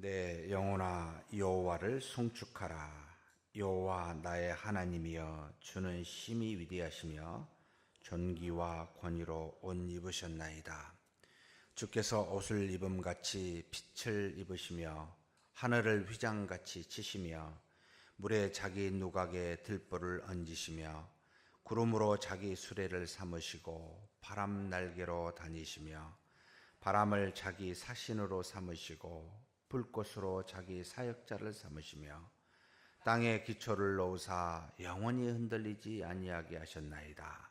내 영혼아 여호와를 송축하라. 여호와 나의 하나님이여, 주는 심히 위대하시며 존귀와 권위로 옷 입으셨나이다. 주께서 옷을 입음같이 빛을 입으시며 하늘을 휘장같이 치시며 물에 자기 누각에 들보를 얹으시며 구름으로 자기 수레를 삼으시고 바람 날개로 다니시며 바람을 자기 사신으로 삼으시고 불꽃으로 자기 사역자를 삼으시며 땅에 기초를 놓으사 영원히 흔들리지 아니하게 하셨나이다.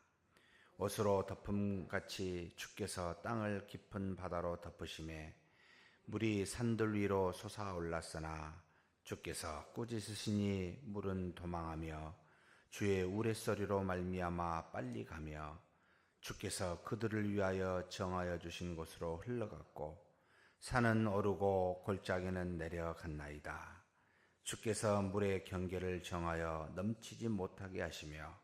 옷으로 덮음같이 주께서 땅을 깊은 바다로 덮으심에 물이 산들 위로 솟아올랐으나 주께서 꾸짖으시니 물은 도망하며 주의 우레소리로 말미암아 빨리 가며 주께서 그들을 위하여 정하여 주신 곳으로 흘러갔고 산은 오르고 골짜기는 내려갔나이다. 주께서 물의 경계를 정하여 넘치지 못하게 하시며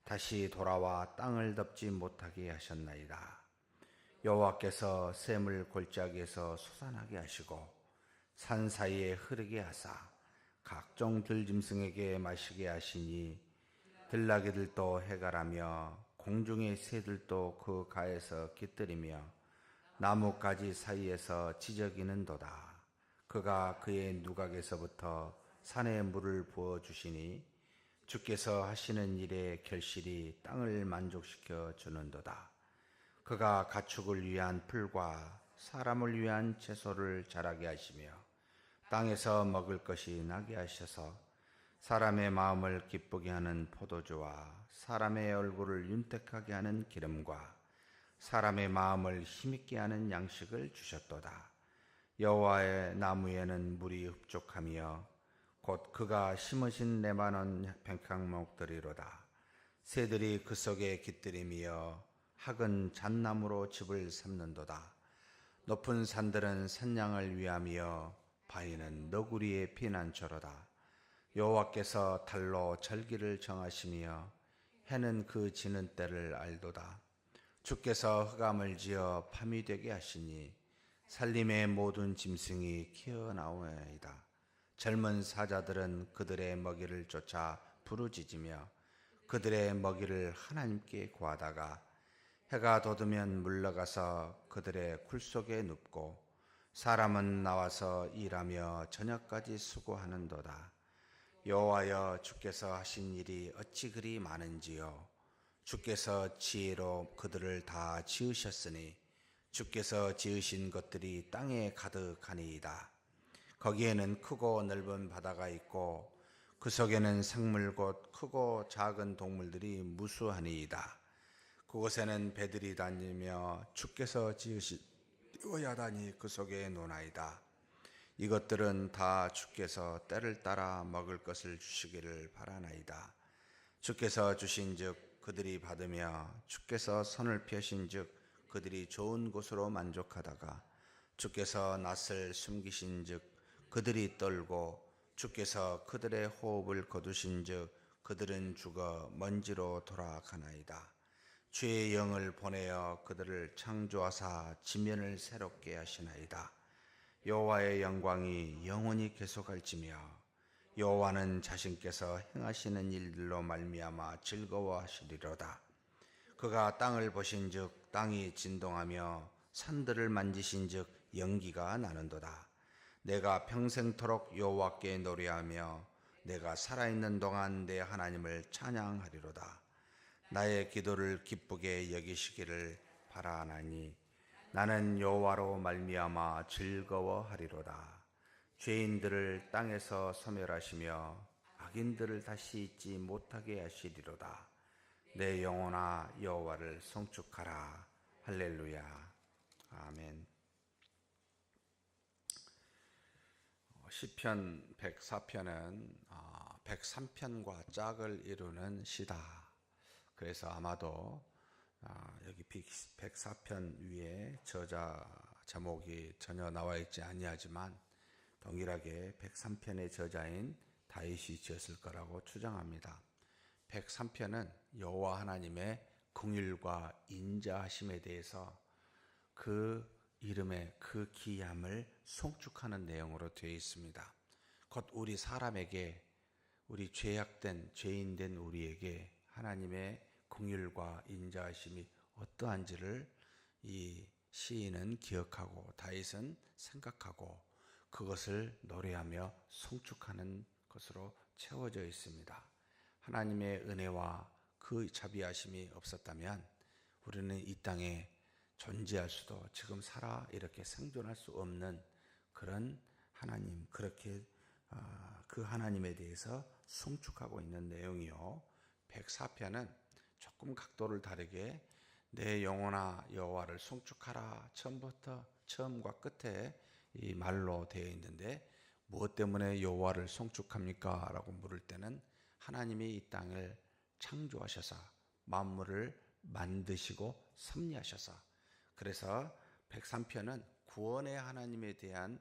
다시 돌아와 땅을 덮지 못하게 하셨나이다. 여호와께서 샘을 골짜기에서 솟아나게 하시고 산 사이에 흐르게 하사 각종 들짐승에게 마시게 하시니 들나귀들도 해갈하며 공중의 새들도 그 가에서 깃들이며 나뭇가지 사이에서 지저귀는도다. 그가 그의 누각에서부터 산에 물을 부어주시니 주께서 하시는 일에 결실이 땅을 만족시켜 주는도다. 그가 가축을 위한 풀과 사람을 위한 채소를 자라게 하시며 땅에서 먹을 것이 나게 하셔서 사람의 마음을 기쁘게 하는 포도주와 사람의 얼굴을 윤택하게 하는 기름과 사람의 마음을 힘있게 하는 양식을 주셨도다. 여호와의 나무에는 물이 흡족하며 곧 그가 심으신 레바논 백향목들이로다. 새들이 그 속에 깃들이며 학은 잣나무로 집을 삼는도다. 높은 산들은 산양을 위하며 바위는 너구리의 피난처로다. 여호와께서 달로 절기를 정하시며 해는 그 지는 때를 알도다. 주께서 흑암을 지어 밤이 되게 하시니 살림의 모든 짐승이 기어나오나이다. 젊은 사자들은 그들의 먹이를 쫓아 부르짖으며 그들의 먹이를 하나님께 구하다가 해가 돋으면 물러가서 그들의 굴 속에 눕고 사람은 나와서 일하며 저녁까지 수고하는도다. 여호와여, 주께서 하신 일이 어찌 그리 많은지요. 주께서 지혜로 그들을 다 지으셨으니 주께서 지으신 것들이 땅에 가득하니이다. 거기에는 크고 넓은 바다가 있고 그 속에는 생물 곧 크고 작은 동물들이 무수하니이다. 그곳에는 배들이 다니며 주께서 지으신 요야단이 그 속에 노나이다. 이것들은 다 주께서 때를 따라 먹을 것을 주시기를 바라나이다. 주께서 주신즉 그들이 받으며 주께서 선을 펴신즉 그들이 좋은 곳으로 만족하다가 주께서 낯을 숨기신즉 그들이 떨고 주께서 그들의 호흡을 거두신즉 그들은 죽어 먼지로 돌아가나이다. 주의 영을 보내어 그들을 창조하사 지면을 새롭게 하시나이다. 여호와의 영광이 영원히 계속할지며 여호와는 자신께서 행하시는 일들로 말미암아 즐거워하시리로다. 그가 땅을 보신즉 땅이 진동하며 산들을 만지신즉 연기가 나는도다. 내가 평생토록 여호와께 노래하며 내가 살아있는 동안 내 하나님을 찬양하리로다. 나의 기도를 기쁘게 여기시기를 바라나니 나는 여호와로 말미암아 즐거워하리로다. 죄인들을 땅에서 소멸하시며 악인들을 다시 잊지 못하게 하시리로다. 내 영혼아 여호와를 송축하라. 할렐루야. 아멘. 시편 104편은 103편과 짝을 이루는 시다. 그래서 아마도 여기 104편 위에 저자 제목이 전혀 나와 있지 아니하지만 동일하게 103편의 저자인 다윗이 지었을 거라고 추정합니다. 103편은 여호와 하나님의 긍휼과 인자하심에 대해서 그 이름의 그 기이함을 송축하는 내용으로 되어 있습니다. 곧 우리 사람에게, 우리 죄악된 죄인된 우리에게 하나님의 긍휼과 인자하심이 어떠한지를 이 시인은 기억하고 다윗은 생각하고 그것을 노래하며 송축하는 것으로 채워져 있습니다. 하나님의 은혜와 그 자비하심이 없었다면 우리는 이 땅에 존재할 수도, 지금 살아 이렇게 생존할 수 없는 그런 하나님, 그렇게 그 하나님에 대해서 송축하고 있는 내용이요. 104편은 조금 각도를 다르게 내 영혼아 여호와를 송축하라, 처음과 끝에 이 말로 되어 있는데, 무엇 때문에 여호와를 송축합니까? 라고 물을 때는 하나님이 이 땅을 창조하셔서 만물을 만드시고 섭리하셔서, 그래서 103편은 구원의 하나님에 대한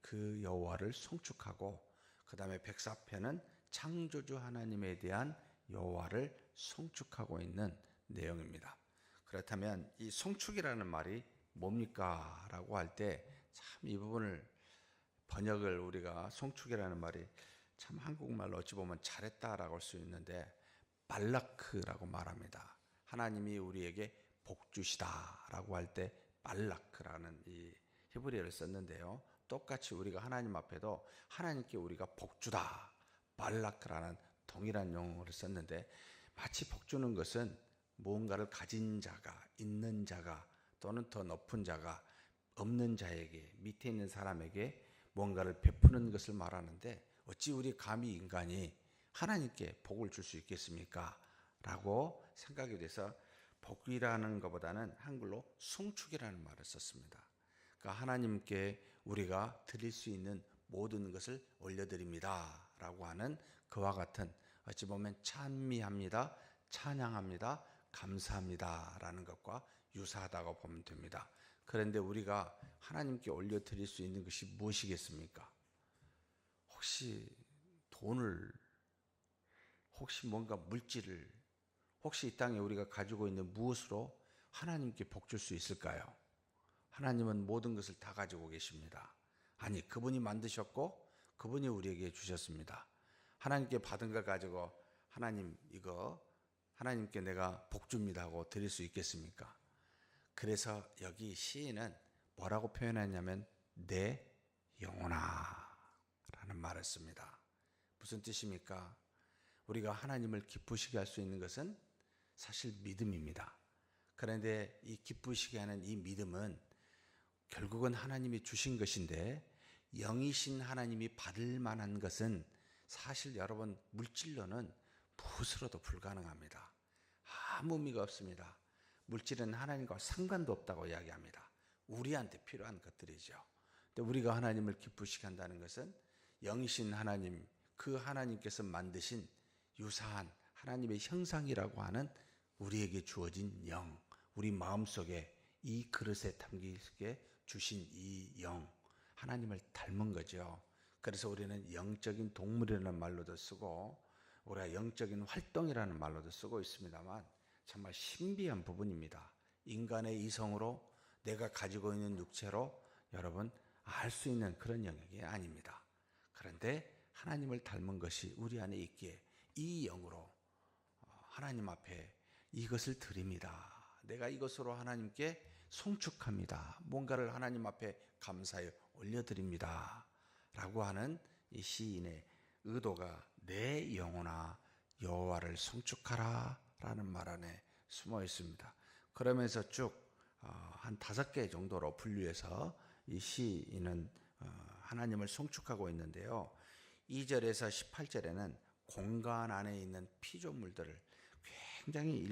그 여호와를 송축하고, 그 다음에 104편은 창조주 하나님에 대한 여호와를 송축하고 있는 내용입니다. 그렇다면 이 송축이라는 말이 뭡니까? 라고 할 때 참 이 부분을 번역을, 우리가 송축이라는 말이 참 한국말로 어찌 보면 잘했다라고 할 수 있는데 발라크라고 말합니다. 하나님이 우리에게 복 주시다라고 할 때 발라크라는 이 히브리어를 썼는데요. 똑같이 우리가 하나님 앞에도 하나님께 우리가 복 주다, 발라크라는 동일한 용어를 썼는데, 마치 복 주는 것은 무언가를 가진 자가, 있는 자가, 또는 더 높은 자가 없는 자에게, 밑에 있는 사람에게 뭔가를 베푸는 것을 말하는데, 어찌 우리 감히 인간이 하나님께 복을 줄 수 있겠습니까? 라고 생각이 돼서 복이라는 것보다는 한글로 송축이라는 말을 썼습니다. 그러니까 하나님께 우리가 드릴 수 있는 모든 것을 올려드립니다 라고 하는 그와 같은, 어찌 보면 찬미합니다, 찬양합니다, 감사합니다 라는 것과 유사하다고 보면 됩니다. 그런데 우리가 하나님께 올려드릴 수 있는 것이 무엇이겠습니까? 혹시 돈을, 혹시 뭔가 물질을, 혹시 이 땅에 우리가 가지고 있는 무엇으로 하나님께 복 줄 수 있을까요? 하나님은 모든 것을 다 가지고 계십니다. 아니, 그분이 만드셨고 그분이 우리에게 주셨습니다. 하나님께 받은 걸 가지고 하나님 이거 하나님께 내가 복 줍니다 하고 드릴 수 있겠습니까? 그래서 여기 시인은 뭐라고 표현하냐면 내 영혼아 라는 말을 씁니다. 무슨 뜻입니까? 우리가 하나님을 기쁘시게 할 수 있는 것은 사실 믿음입니다. 그런데 이 기쁘시게 하는 이 믿음은 결국은 하나님이 주신 것인데, 영이신 하나님이 받을 만한 것은 사실 여러분 물질로는 무엇으로도 불가능합니다. 아무 의미가 없습니다. 물질은 하나님과 상관도 없다고 이야기합니다. 우리한테 필요한 것들이죠. 근데 우리가 하나님을 기쁘시게 한다는 것은 영이신 하나님, 그 하나님께서 만드신 유사한 하나님의 형상이라고 하는 우리에게 주어진 영, 우리 마음속에 이 그릇에 담기게 주신 이 영, 하나님을 닮은 거죠. 그래서 우리는 영적인 동물이라는 말로도 쓰고 우리가 영적인 활동이라는 말로도 쓰고 있습니다만, 정말 신비한 부분입니다. 인간의 이성으로, 내가 가지고 있는 육체로 여러분 알 수 있는 그런 영역이 아닙니다. 그런데 하나님을 닮은 것이 우리 안에 있기에 이 영으로 하나님 앞에 이것을 드립니다. 내가 이것으로 하나님께 송축합니다. 뭔가를 하나님 앞에 감사히 올려드립니다 라고 하는 이 시인의 의도가 내 영혼아 여호와를 송축하라 라는 말 안에 숨어 있습니다. 그러면서 쭉 한 5개 정도로 분류해서 이 시인은 하나님을 송축하고 있는데요. 2절에서 18절에는 공간 안에 있는 피조물들을 굉장히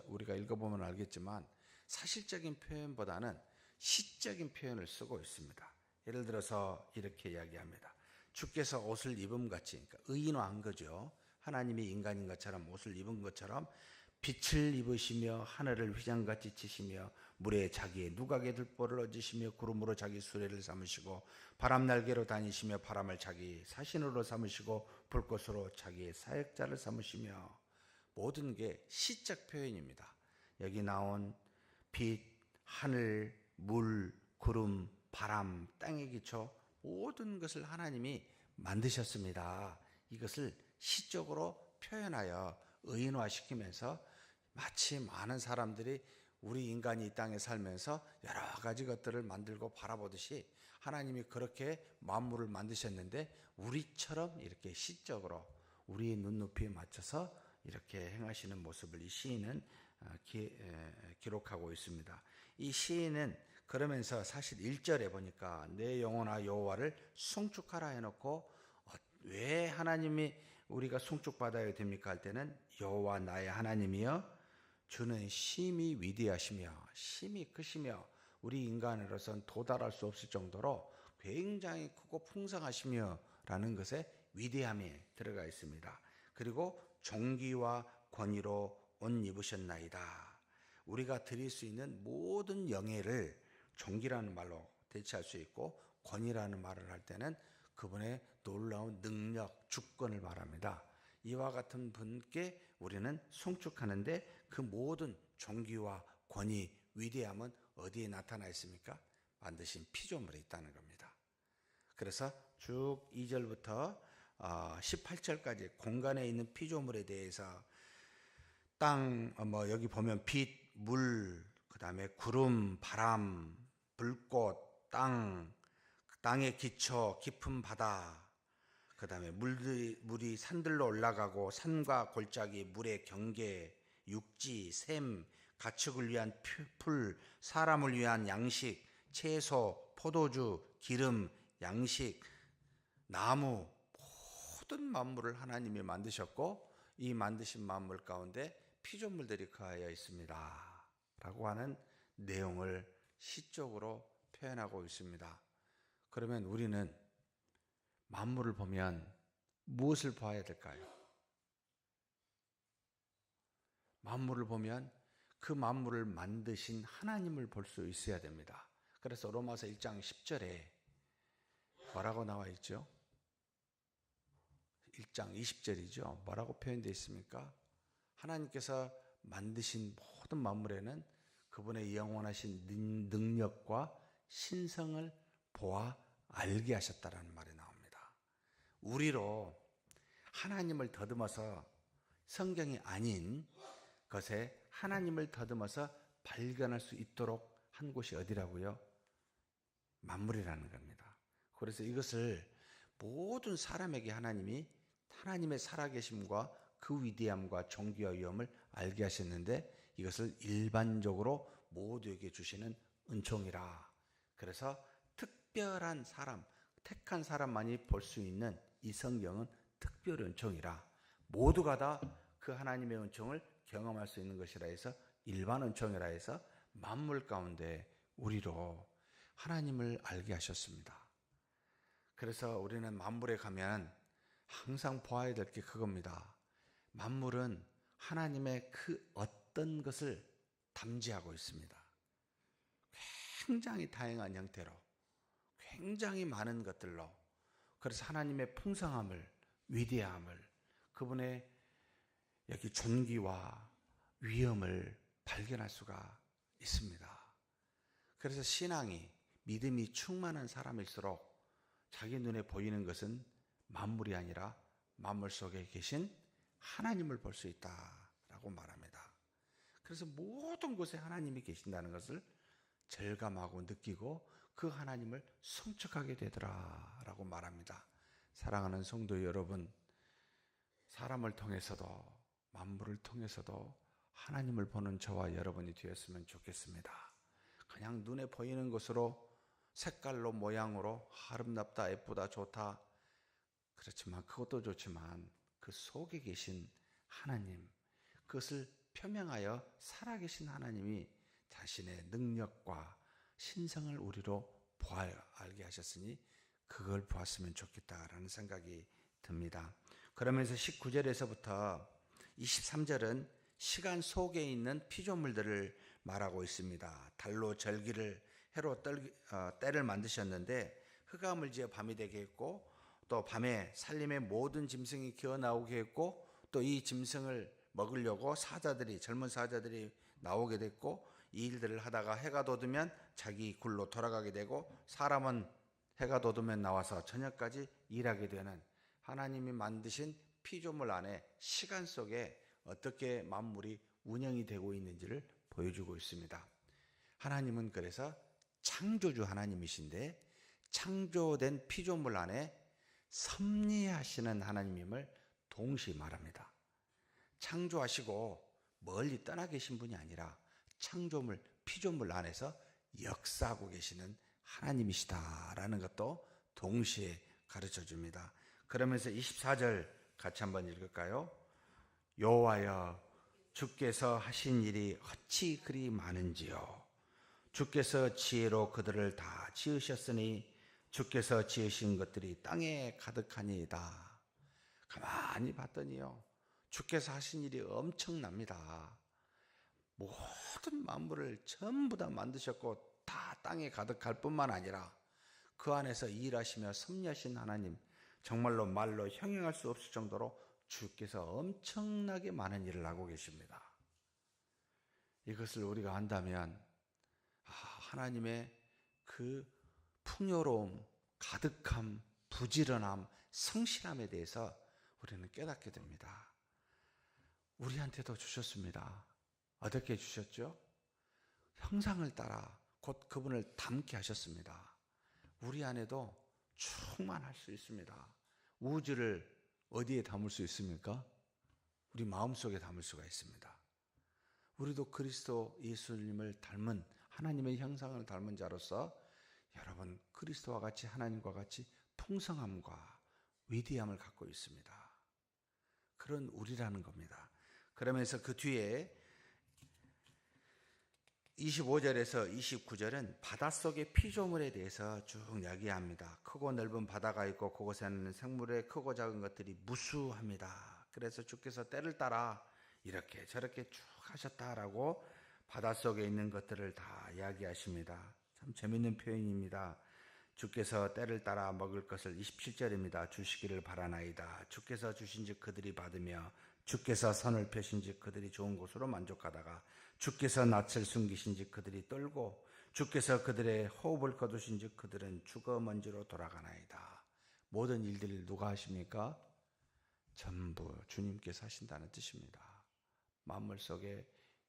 우리가 읽어보면 알겠지만 사실적인 표현보다는 시적인 표현을 쓰고 있습니다. 예를 들어서 이렇게 이야기합니다. 주께서 옷을 입음같이, 그러니까 의인화한 거죠. 하나님이 인간인 것처럼 옷을 입은 것처럼 빛을 입으시며 하늘을 휘장같이 치시며 물에 자기의 누각의 들보를 얹으시며 구름으로 자기 수레를 삼으시고 바람 날개로 다니시며 바람을 자기 사신으로 삼으시고 불꽃으로 자기의 사역자를 삼으시며, 모든 게 시적 표현입니다. 여기 나온 빛, 하늘, 물, 구름, 바람, 땅의 기초 모든 것을 하나님이 만드셨습니다. 이것을 시적으로 표현하여 의인화시키면서 마치 많은 사람들이 우리 인간이 이 땅에 살면서 여러 가지 것들을 만들고 바라보듯이 하나님이 그렇게 만물을 만드셨는데 우리처럼 이렇게 시적으로 우리의 눈높이에 맞춰서 이렇게 행하시는 모습을 이 시인은 기록하고 있습니다. 이 시인은 그러면서 사실 1절에 보니까 내 영혼아 여호와를 송축하라 해놓고 왜 하나님이 우리가 송축받아야 됩니까 할 때는 여호와 나의 하나님이여 주는 심히 위대하시며 심히 크시며 우리 인간으로서는 도달할 수 없을 정도로 굉장히 크고 풍성하시며 라는 것에 위대함이 들어가 있습니다. 그리고 존귀와 권위로 옷 입으셨나이다. 우리가 드릴 수 있는 모든 영예를 존귀라는 말로 대체할 수 있고 권위라는 말을 할 때는 그분의 놀라운 능력, 주권을 말합니다. 이와 같은 분께 우리는 송축하는데 그 모든 존귀와 권위, 위대함은 어디에 나타나 있습니까? 만드신 피조물에 있다는 겁니다. 그래서 쭉 2절부터 18절까지 공간에 있는 피조물에 대해서 땅, 여기 보면 빛, 물, 그 다음에 구름, 바람, 불꽃, 땅의 기초, 깊은 바다, 그 다음에 물이 산들로 올라가고 산과 골짜기, 물의 경계, 육지, 샘, 가축을 위한 풀, 사람을 위한 양식, 채소, 포도주, 기름, 양식, 나무, 모든 만물을 하나님이 만드셨고 이 만드신 만물 가운데 피조물들이 거하여 있습니다 라고 하는 내용을 시적으로 표현하고 있습니다. 그러면 우리는 만물을 보면 무엇을 봐야 될까요? 만물을 보면 그 만물을 만드신 하나님을 볼 수 있어야 됩니다. 그래서 로마서 1장 10절에 뭐라고 나와 있죠? 1장 20절이죠. 뭐라고 표현되어 있습니까? 하나님께서 만드신 모든 만물에는 그분의 영원하신 능력과 신성을 보아 알게 하셨다라는 말이 나옵니다. 우리로 하나님을 더듬어서 성경이 아닌 것에 하나님을 더듬어서 발견할 수 있도록 한 곳이 어디라고요? 만물이라는 겁니다. 그래서 이것을 모든 사람에게 하나님이 하나님의 살아계심과 그 위대함과 존귀와 위엄을 알게 하셨는데 이것을 일반적으로 모두에게 주시는 은총이라. 그래서 특별한 사람, 택한 사람만이 볼 수 있는 이 성경은 특별 은총이라. 모두가 다 그 하나님의 은총을 경험할 수 있는 것이라 해서 일반 은총이라 해서 만물 가운데 우리로 하나님을 알게 하셨습니다. 그래서 우리는 만물에 가면 항상 보아야 될 게 그겁니다. 만물은 하나님의 그 어떤 것을 담지하고 있습니다. 굉장히 다양한 형태로, 굉장히 많은 것들로. 그래서 하나님의 풍성함을, 위대함을, 그분의 여기 존귀와 위엄을 발견할 수가 있습니다. 그래서 신앙이, 믿음이 충만한 사람일수록 자기 눈에 보이는 것은 만물이 아니라 만물 속에 계신 하나님을 볼 수 있다라고 말합니다. 그래서 모든 곳에 하나님이 계신다는 것을 절감하고 느끼고 그 하나님을 성축하게 되더라라고 말합니다. 사랑하는 성도 여러분, 사람을 통해서도 만물을 통해서도 하나님을 보는 저와 여러분이 되었으면 좋겠습니다. 그냥 눈에 보이는 것으로 색깔로 모양으로 아름답다, 예쁘다, 좋다, 그렇지만 그것도 좋지만 그 속에 계신 하나님, 그것을 표명하여 살아계신 하나님이 자신의 능력과 신성을 우리로 보아 알게 하셨으니 그걸 보았으면 좋겠다라는 생각이 듭니다. 그러면서 19절에서부터 23절은 시간 속에 있는 피조물들을 말하고 있습니다. 달로 절기를 해로 때를 만드셨는데 흑암을 지어 밤이 되게 했고 또 밤에 살림의 모든 짐승이 기어 나오게 했고 또 이 짐승을 먹으려고 젊은 사자들이 나오게 됐고 이 일들을 하다가 해가 돋으면 자기 굴로 돌아가게 되고, 사람은 해가 돋으면 나와서 저녁까지 일하게 되는 하나님이 만드신 피조물 안에 시간 속에 어떻게 만물이 운영이 되고 있는지를 보여주고 있습니다. 하나님은 그래서 창조주 하나님이신데, 창조된 피조물 안에 섭리하시는 하나님임을 동시에 말합니다. 창조하시고 멀리 떠나 계신 분이 아니라 창조물, 피조물 안에서 역사하고 계시는 하나님이시다라는 것도 동시에 가르쳐 줍니다. 그러면서 24절 같이 한번 읽을까요? 여호와여, 주께서 하신 일이 어찌 그리 많은지요. 주께서 지혜로 그들을 다 지으셨으니 주께서 지으신 것들이 땅에 가득하니이다. 가만히 봤더니요, 주께서 하신 일이 엄청납니다. 모든 만물을 전부 다 만드셨고 다 땅에 가득할 뿐만 아니라 그 안에서 일하시며 섭리하신 하나님, 정말로 말로 형용할 수 없을 정도로 주께서 엄청나게 많은 일을 하고 계십니다. 이것을 우리가 안다면 하나님의 그 풍요로움, 가득함, 부지런함, 성실함에 대해서 우리는 깨닫게 됩니다. 우리한테도 주셨습니다. 어떻게 주셨죠? 형상을 따라 곧 그분을 닮게 하셨습니다. 우리 안에도 충만할 수 있습니다. 우주를 어디에 담을 수 있습니까? 우리 마음속에 담을 수가 있습니다. 우리도 그리스도 예수님을 닮은, 하나님의 형상을 닮은 자로서 여러분, 그리스도와 같이, 하나님과 같이 풍성함과 위대함을 갖고 있습니다. 그런 우리라는 겁니다. 그러면서 그 뒤에 25절에서 29절은 바닷속의 피조물에 대해서 쭉 이야기합니다. 크고 넓은 바다가 있고 그곳에는 생물의 크고 작은 것들이 무수합니다. 그래서 주께서 때를 따라 이렇게 저렇게 쭉 하셨다라고 바닷속에 있는 것들을 다 이야기하십니다. 참 재밌는 표현입니다. 주께서 때를 따라 먹을 것을 27절입니다. 주시기를 바라나이다. 주께서 주신즉 그들이 받으며 주께서 선을 펴신즉 그들이 좋은 곳으로 만족하다가 주께서 낯을 숨기신즉 그들이 떨고 주께서 그들의 호흡을 거두신즉 그들은 죽어 먼지로 돌아가나이다. 모든 일들을 누가 하십니까? 전부 주님께서 하신다는 뜻입니다. 만물 속에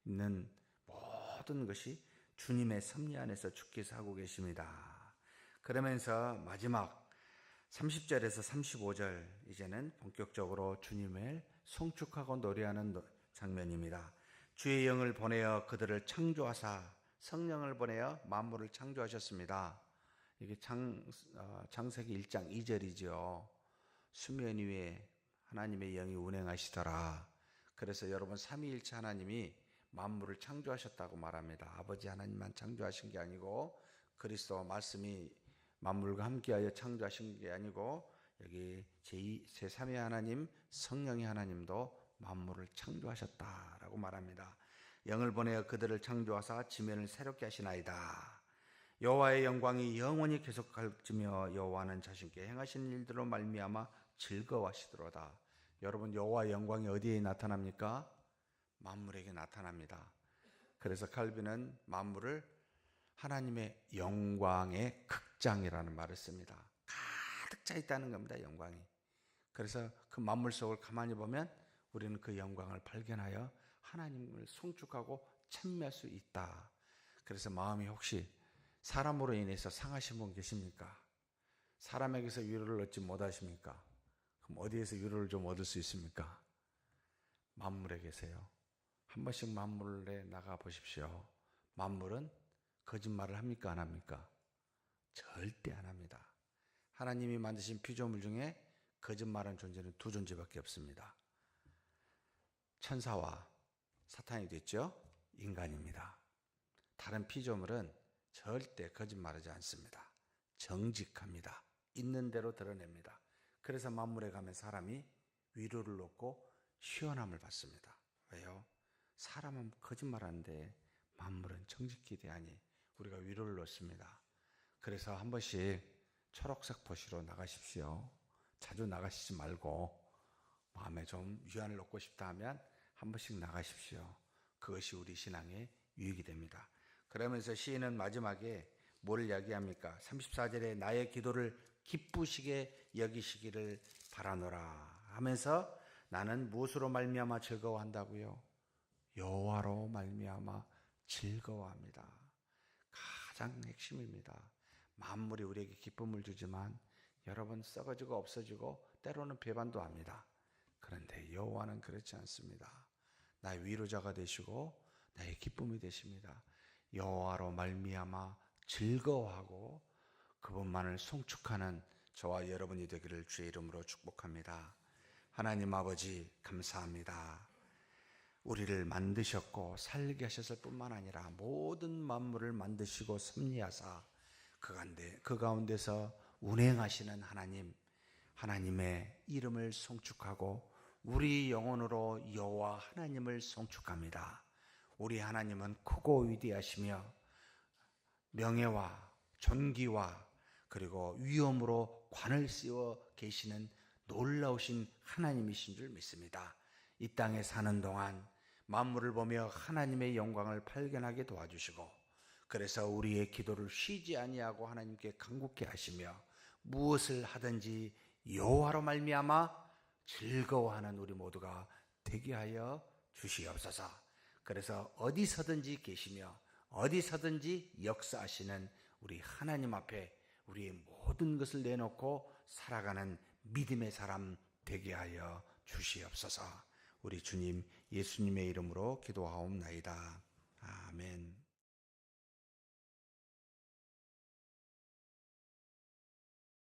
있는 모든 것이 주님의 섭리 안에서 주께서 하고 계십니다. 그러면서 마지막 30절에서 35절, 이제는 본격적으로 주님을 송축하고 노래하는 장면입니다. 주의 영을 보내어 그들을 창조하사, 성령을 보내어 만물을 창조하셨습니다. 이게 창세기 1장 2절이죠. 수면 위에 하나님의 영이 운행하시더라. 그래서 여러분, 삼위일체 하나님이 만물을 창조하셨다고 말합니다. 아버지 하나님만 창조하신 게 아니고 그리스도와 말씀이 만물과 함께하여 창조하신 게 아니고 여기 제3위 하나님, 성령의 하나님도 만물을 창조하셨다라고 말합니다. 영을 보내어 그들을 창조하사 지면을 새롭게 하시나이다. 여호와의 영광이 영원히 계속할지며 여호와는 자신께 행하신 일들로 말미암아 즐거워하시도로다. 여러분, 여호와의 영광이 어디에 나타납니까? 만물에게 나타납니다. 그래서 칼빈은 만물을 하나님의 영광의 극장이라는 말을 씁니다. 가득 차 있다는 겁니다, 영광이. 그래서 그 만물 속을 가만히 보면 우리는 그 영광을 발견하여 하나님을 송축하고 찬미할 수 있다. 그래서 마음이 혹시 사람으로 인해서 상하신 분 계십니까? 사람에게서 위로를 얻지 못하십니까? 그럼 어디에서 위로를 좀 얻을 수 있습니까? 만물에 계세요. 한 번씩 만물에 나가 보십시오. 만물은 거짓말을 합니까? 안 합니까? 절대 안 합니다. 하나님이 만드신 피조물 중에 거짓말하는 존재는 두 존재밖에 없습니다. 천사와 사탄이 됐죠? 인간입니다. 다른 피조물은 절대 거짓말하지 않습니다. 정직합니다. 있는 대로 드러냅니다. 그래서 만물에 가면 사람이 위로를 얻고 시원함을 받습니다. 왜요? 사람은 거짓말하는데 만물은 정직히 대하니 우리가 위로를 얻습니다. 그래서 한 번씩 초록색 도시로 나가십시오. 자주 나가시지 말고 마음에 좀 위안을 얻고 싶다 하면 한 번씩 나가십시오. 그것이 우리 신앙의 유익이 됩니다. 그러면서 시인은 마지막에 뭘 이야기합니까? 34절에 나의 기도를 기쁘시게 여기시기를 바라노라 하면서 나는 무엇으로 말미암아 즐거워한다고요? 여호와로 말미암아 즐거워합니다. 가장 핵심입니다. 만물이 우리에게 기쁨을 주지만 여러분 썩어지고 없어지고 때로는 배반도 합니다. 그런데 여호와는 그렇지 않습니다. 나의 위로자가 되시고 나의 기쁨이 되십니다. 여호와로 말미암아 즐거워하고 그분만을 송축하는 저와 여러분이 되기를 주의 이름으로 축복합니다. 하나님 아버지 감사합니다. 우리를 만드셨고 살게 하셨을 뿐만 아니라 모든 만물을 만드시고 섭리하사 그 가운데서 운행하시는 하나님, 하나님의 이름을 송축하고 우리 영혼으로 여호와 하나님을 송축합니다. 우리 하나님은 크고 위대하시며 명예와 존귀와 그리고 위엄으로 관을 씌워 계시는 놀라우신 하나님이신 줄 믿습니다. 이 땅에 사는 동안 만물을 보며 하나님의 영광을 발견하게 도와주시고 그래서 우리의 기도를 쉬지 아니하고 하나님께 간구케 하시며 무엇을 하든지 여호와로 말미암아 즐거워하는 우리 모두가 되게 하여 주시옵소서. 그래서 어디서든지 계시며 어디서든지 역사하시는 우리 하나님 앞에 우리의 모든 것을 내놓고 살아가는 믿음의 사람 되게 하여 주시옵소서. 우리 주님 예수님의 이름으로 기도하옵나이다. 아멘.